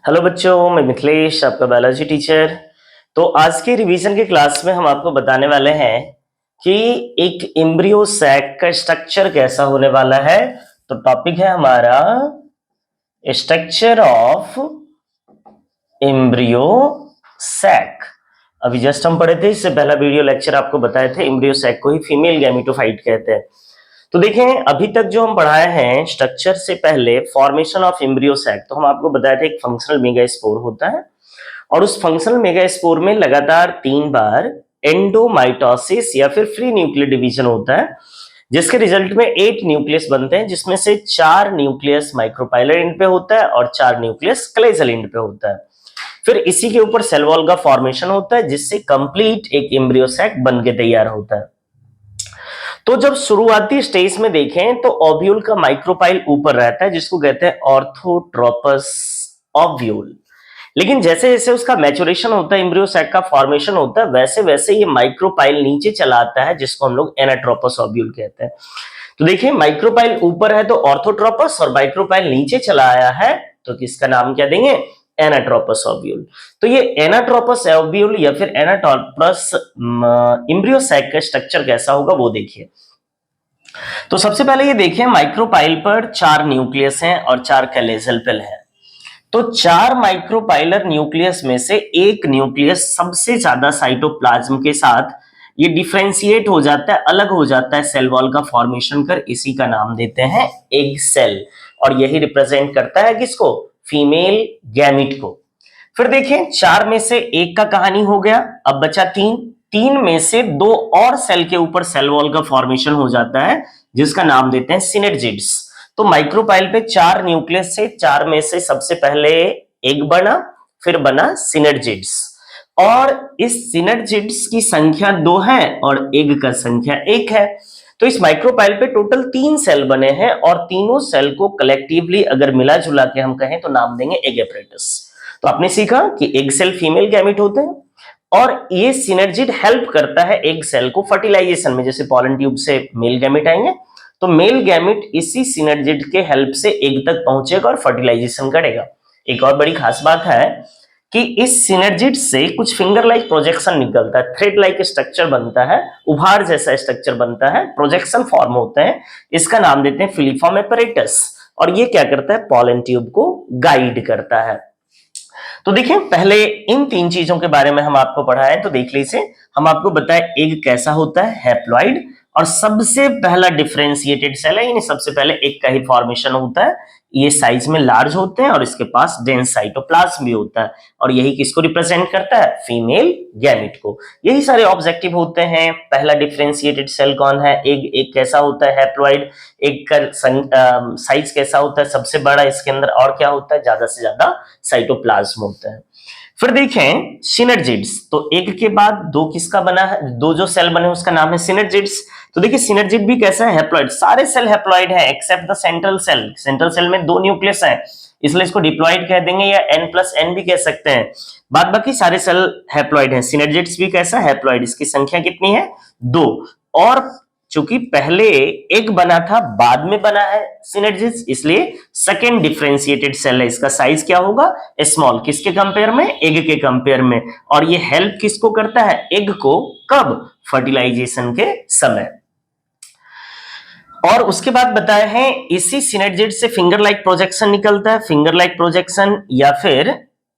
Hello बच्चों, मैं मिथिलेश आपका बायोलॉजी टीचर। तो आज के रिवीजन के क्लास में हम आपको बताने वाले हैं कि एक एम्ब्रियो सैक का स्ट्रक्चर कैसा होने वाला है। तो टॉपिक है हमारा स्ट्रक्चर ऑफ एम्ब्रियो सैक। अभी जस्ट हम पढ़े थे, इससे पहला वीडियो लेक्चर आपको बताए थे एम्ब्रियो सैक को ही फीमेल गैमेटोफाइट कहते हैं। तो देखें, अभी तक जो हम पढ़ाए हैं स्ट्रक्चर से पहले फॉर्मेशन ऑफ एम्ब्रियो सैक, तो हम आपको बताए थे एक फंक्शनल मेगास्पोर होता है और उस फंक्शनल मेगास्पोर में लगातार 3 बार एंडोमाइटोसिस या फिर फ्री न्यूक्लियर डिवीजन होता है, जिसके रिजल्ट में 8 न्यूक्लियस बनते हैं, जिसमें से 4 न्यूक्लियस माइक्रोपाइलर एंड पे होता है और 4 न्यूक्लियस कलेजल एंड पे होता है। फिर इसी के ऊपर सेल वॉल का फॉर्मेशन होता है, जिससे कंप्लीट एक एम्ब्रियो सैक बन के तैयार होता है। तो जब शुरुआती स्टेज में देखें तो ओव्यूल का माइक्रोपाइल ऊपर रहता है, जिसको कहते हैं ऑर्थोट्रोपस ओव्यूल। लेकिन जैसे जैसे उसका मैचुरेशन होता है, एम्ब्रियो सैक का फॉर्मेशन होता है, वैसे वैसे ये माइक्रोपाइल नीचे चला आता है, जिसको हम लोग एनाट्रोपस ओव्यूल कहते हैं। तो देखिए, माइक्रोपाइल ऊपर है तो ऑर्थोट्रोपस, और माइक्रोपाइल नीचे चला आया है तो किसका नाम क्या देंगे? Anatropous ovule. तो ये एनाट्रोपस ओव्यूल या फिर एनाट्रोपस एम्ब्रियो सैक का स्ट्रक्चर कैसा होगा वो देखिए। तो सबसे पहले ये देखिए, माइक्रोपाइल पर 4 न्यूक्लियस हैं और 4 कैलेजल पेल है। तो 4 माइक्रोपाइलर न्यूक्लियस में से एक न्यूक्लियस सबसे ज्यादा साइटोप्लाज्म के साथ ये डिफरेंशिएट हो जाता है, अलग हो जाता है सेल वॉल का फॉर्मेशन कर, इसी का नाम देते हैं एग सेल। और यही रिप्रेजेंट करता है किसको? फीमेल गैमिट को। फिर देखें, 4 में से एक का कहानी हो गया, अब बचा 3। 3 में से 2 और सेल के ऊपर सेल वॉल का फॉर्मेशन हो जाता है, जिसका नाम देते हैं सिनर्जिड्स। तो माइक्रोपाइल पे 4 न्यूक्लियस से 4 में से सबसे पहले एग बना, फिर बना सिनर्जिड्स। और इस सिनर्जिड्स की संख्या 2 है और एग का संख्या 1 है। तो इस माइक्रोपाइल पे टोटल 3 सेल बने हैं और तीनों सेल को कलेक्टिवली अगर मिला जुला के हम कहें तो नाम देंगे एग एपरेटस। तो आपने सीखा कि एग सेल फीमेल गैमेट होते हैं और ये सिनर्जिड हेल्प करता है एग सेल को फर्टिलाइजेशन में। जैसे पॉलन ट्यूब से मेल गैमेट आएंगे तो मेल गैमेट इसी सिनर्जिड के हेल्प से एग तक पहुंचेगा और फर्टिलाइजेशन करेगा। एक और बड़ी खास बात है कि इस सिनर्जिड से कुछ फिंगर लाइक प्रोजेक्शन निकलता है, थ्रेड लाइक स्ट्रक्चर बनता है, उभार जैसा स्ट्रक्चर बनता है, प्रोजेक्शन फॉर्म होते हैं। इसका नाम देते हैं फिलीफॉर्म एपरेटस। और ये क्या करता है? पॉलन ट्यूब को गाइड करता है। तो देखिए, पहले इन 3 चीजों के बारे में हम आपको पढ़ाए, तो देख लीजिए। हम आपको बताए एग कैसा होता है, हैप्लॉइड, और सबसे पहला डिफरेंशिएटेड सेल है, यानी सबसे पहले एग का ही फॉर्मेशन होता है। ये साइज में लार्ज होते हैं और इसके पास डेंस साइटोप्लाज्म भी होता है, और यही किसको रिप्रेजेंट करता है? फीमेल गैमेट को। यही सारे ऑब्जेक्टिव होते हैं। पहला डिफरेंशिएटेड सेल कौन है? एग। एग कैसा होता है? हैप्लॉइड। एग का साइज कैसा होता है? सबसे बड़ा। इसके अंदर और क्या होता है? ज्यादा से ज्यादा साइटोप्लाज्म होता है। फिर देखें सिनर्जिड्स, तो एक के बाद 2 किसका बना है? 2 जो सेल बने उसका नाम है सिनर्जिड्स। तो देखिए, सिनर्जिड भी कैसा है? हैप्लॉइड। सारे सेल हैप्लॉइड है except the central cell. Central cell में 2 न्यूक्लियस है, इसलिए इसको डिप्लॉइड कह देंगे या n+n भी कह सकते हैं। बाद बाकी सारे सेल हैप्लॉइड हैं। सिनर्जिड्स भी कैसा? हैप्लॉइड। इसकी संख्या कितनी है? 2। और चूंकि पहले एक बना था, बाद में बना है सिनर्जिड्स, इसलिए सेकेंड डिफरेंशिएटेड सेल है। इसका साइज क्या होगा? स्मॉल। किसके कंपेयर में? एग के कंपेयर में। और ये हेल्प किसको करता है? एग को। कब? फर्टिलाइजेशन के समय। और उसके बाद बताए हैं इसी सिनर्जिड से फिंगर लाइक प्रोजेक्शन निकलता है। फिंगर लाइक प्रोजेक्शन या फिर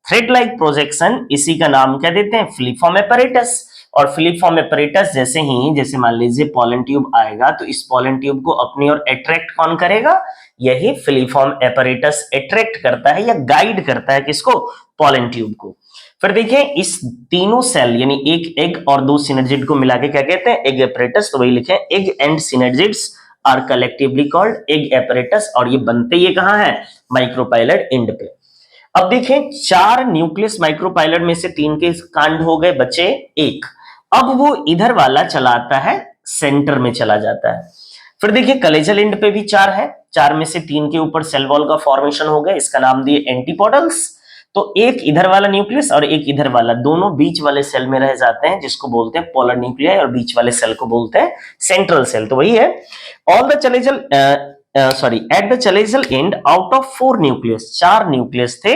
थ्रेड लाइक प्रोजेक्शन, इसी का नाम क्या देते हैं? Filiform apparatus. और फिलीफॉर्म एपरेटस जैसे मान लीजिए पॉलन ट्यूब आएगा, तो इस पॉलन ट्यूब को अपनी ओर अट्रैक्ट कौन करेगा? यही फिलीफॉर्म एपरेटस अट्रैक्ट करता है या गाइड करता है किसको? पॉलन ट्यूब को। फिर देखिए, इस तीनों सेल यानी एक एग और 2 सिनर्जिड को मिला के क्या कहते हैं? Egg apparatus. तो वही लिखे, egg and synergids are collectively called egg apparatus. और ये बनते ये कहां है? माइक्रोपाइलर एंड पे। अब देखें, 4 न्यूक्लियस माइक्रोपाइलर में से 3 के कांड हो गए, बचे 1। अब वो इधर वाला चलाता है, सेंटर में चला जाता है। फिर देखिए, कलेजल एंड पे भी 4 है। 4 में से 3 के ऊपर सेल वॉल का फॉर्मेशन हो गया, इसका नाम दिए एंटीपोडल्स। तो एक इधर वाला न्यूक्लियस और एक इधर वाला, दोनों बीच वाले सेल में रह जाते हैं, जिसको बोलते हैं पोलर न्यूक्लियाई, और बीच वाले सेल को बोलते हैं सेंट्रल सेल। तो वही है। All the chalazal at the chalazal and out of 4 nucleus, 4 nucleus थे,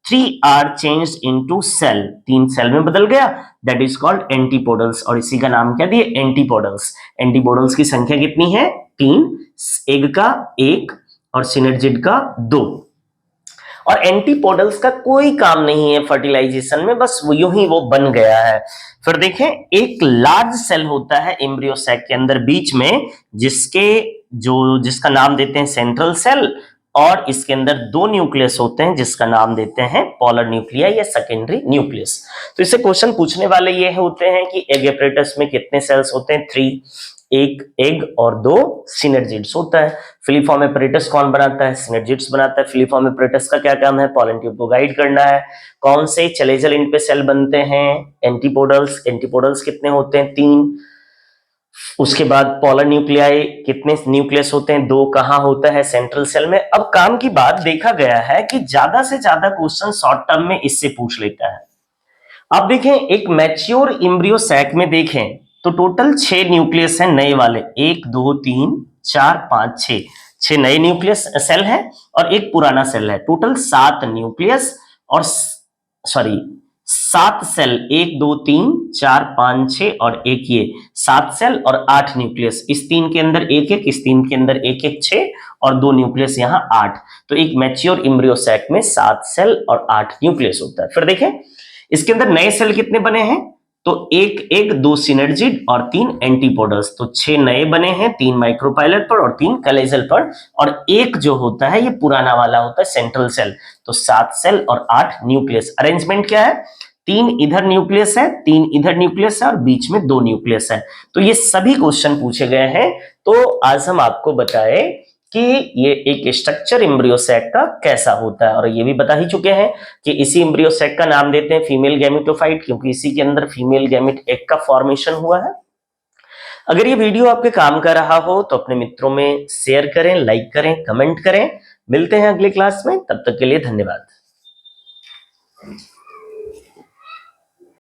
3 are changed into cell, 3 cell में बदल गया, दैट इज कॉल्ड एंटीपोडल्स, और इसी का नाम क्या दिए, एंटीपोडल्स। एंटीपोडल्स की संख्या कितनी है, 3, एग का 1 और सिनर्जिड का 2। और एंटीपोडल्स का कोई काम नहीं है फर्टिलाइजेशन में, बस वो यूं ही वो बन गया है। फिर देखें, एक लार्ज सेल होता है एम्ब्रियो सैक के अंदर बीच में, जिसका नाम देते हैं सेंट्रल सेल, और इसके अंदर 2 न्यूक्लियस होते हैं जिसका नाम देते हैं पोलर न्यूक्लिया या सेकेंडरी न्यूक्लियस। तो इससे क्वेश्चन पूछने वाले ये होते हैं कि एग एपरेटस में कितने सेल्स होते हैं, 3, एक एग और 2 सिनर्जिड्स होता है। फिलीफॉर्म एपरेटस कौन बनाता है, सिनर्जिड्स बनाता है। फिलीफॉर्म एपरेटस का क्या काम है, पॉलन ट्यूब को गाइड करना है। कौन से चलेजल इंड पे सेल बनते हैं, एंटीपोडल्स। एंटीपोडल्स कितने होते हैं, 3। उसके बाद पोलर न्यूक्लियाई, कितने न्यूक्लियस होते हैं, 2। कहां होता है, सेंट्रल सेल में। अब काम की बात देखा गया है कि ज्यादा से ज्यादा क्वेश्चन शॉर्ट टर्म में इससे पूछ लेता है। अब देखें, एक मैच्योर एम्ब्रियो सैक में देखें तो टोटल 6 न्यूक्लियस हैं नए वाले, 1 2 3 4 5 6, 6 नए न्यूक्लियस सेल है और एक पुराना सेल है। टोटल 7 न्यूक्लियस और 7 सेल, 1 2 3 4 5 6 और एक ये 7 सेल और 8 न्यूक्लियस। इस 3 के अंदर 1 1, इस 3 के अंदर 1 1 6 और 2 न्यूक्लियस यहाँ 8। तो एक मैच्योर एम्ब्रियो सैक में 7 सेल और 8 न्यूक्लियस होता है। फिर देखें, इसके अंदर नए सेल कितने बने हैं, तो 1 1 2 सिनर्जिड और 3 एंटीपोडल्स। तो 6 नए बने हैं, 3 माइक्रोपाइलर पर और 3 कलेजल पर, और एक जो होता है ये पुराना वाला होता है सेंट्रल सेल। तो 7 सेल और 8 न्यूक्लियस। अरेंजमेंट क्या है, 3 इधर न्यूक्लियस है, 3 इधर न्यूक्लियस है और बीच में 2 न्यूक्लियस है। तो ये सभी क्वेश्चन पूछे गए हैं। तो आज हम आपको बताए कि ये एक स्ट्रक्चर एम्ब्रियो सैक का कैसा होता है, और ये भी बता ही चुके हैं कि इसी एम्ब्रियो सैक का नाम देते हैं फीमेल गैमेटोफाइट, क्योंकि इसी के अंदर फीमेल गैमेट एग का फॉर्मेशन हुआ है। अगर ये वीडियो आपके काम कर रहा हो तो अपने मित्रों में शेयर करें, लाइक करें, कमेंट करें। मिलते हैं अगली क्लास में, तब तक के लिए धन्यवाद।